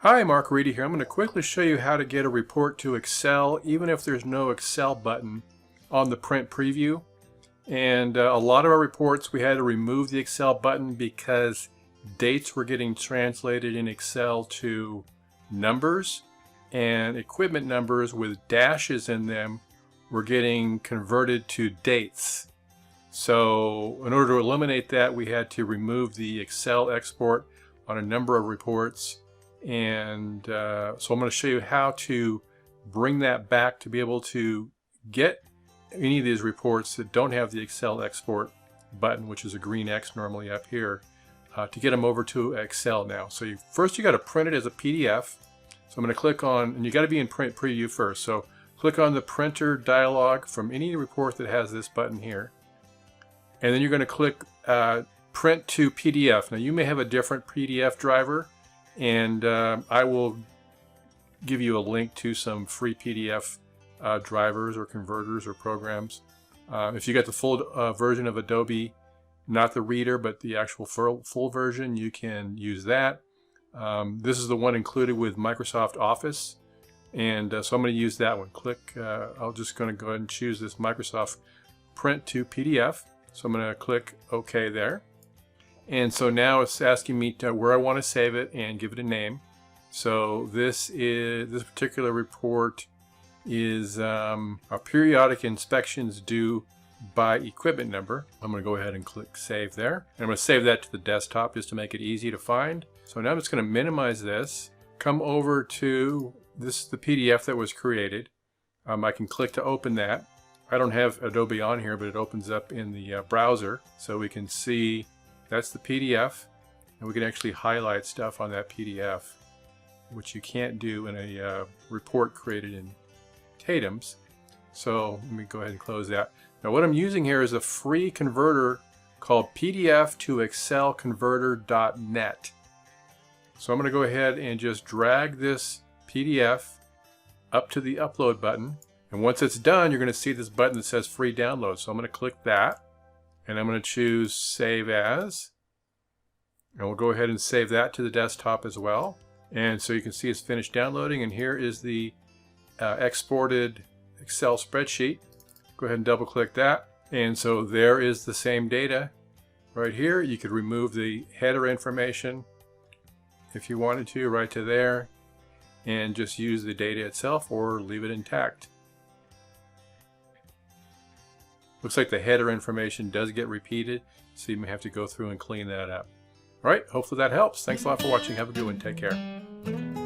Hi, Mark Reedy here. I'm going to quickly show you how to get a report to Excel even if there's no Excel button on the print preview. And a lot of our reports we had to remove the Excel button because dates were getting translated in Excel to numbers, and equipment numbers with dashes in them were getting converted to dates. So in order to eliminate that, we had to remove the Excel export on a number of reports. And so I'm going to show you how to bring that back to be able to get any of these reports that don't have the Excel export button, which is a green X normally up here, to get them over to Excel now. So first you got to print it as a PDF. So I'm going to click on, and you got to be in print preview first. So click on the printer dialog from any report that has this button here. And then you're going to click print to PDF. Now you may have a different PDF driver, and I will give you a link to some free PDF drivers or converters or programs. If you got the full version of Adobe, not the reader but the actual full version, you can use that. This is the one included with Microsoft Office, and so I'm going to use that one. I'm just going to go ahead and choose this Microsoft Print to PDF. So I'm going to click OK there. And so now it's asking me where I want to save it and give it a name. So this particular report is a periodic inspections due by equipment number. I'm going to go ahead and click save there. And I'm going to save that to the desktop just to make it easy to find. So now I'm just going to minimize this, come over to this is the PDF that was created. I can click to open that. I don't have Adobe on here, but it opens up in the browser, so we can see that's the PDF, and we can actually highlight stuff on that PDF, which you can't do in a report created in TATEMS. So let me go ahead and close that. Now what I'm using here is a free converter called PDF to Excel Converter.net. So I'm going to go ahead and just drag this PDF up to the upload button. And once it's done, you're going to see this button that says free download. So I'm going to click that, and I'm going to choose save as. And we'll go ahead and save that to the desktop as well. And so you can see it's finished downloading, and here is the exported Excel spreadsheet. Go ahead and double click that. And so there is the same data right here. You could remove the header information if you wanted to, right to there, and just use the data itself or leave it intact. Looks like the header information does get repeated, so you may have to go through and clean that up. All right, hopefully that helps. Thanks a lot for watching. Have a good one. Take care.